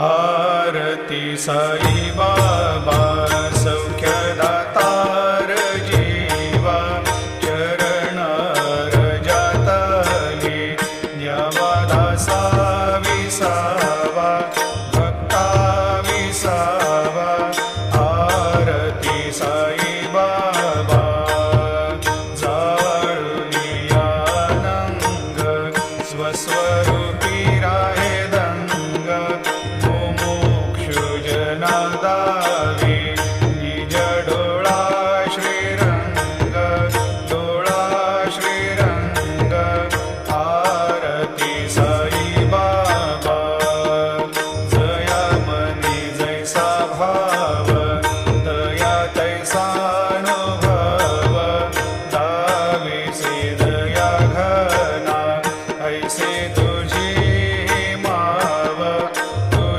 आरती साई बाबा सौख्यदातार जीवा चरण रजातली न्यावा दासा विसावा भक्ता विसावा आरती साई बाबा जाळुनिया नंग स्वस्वरूपी राहे दंग दावी निज डोळा श्रीरंग आरती साई बाबा जया मनी जैसा भाव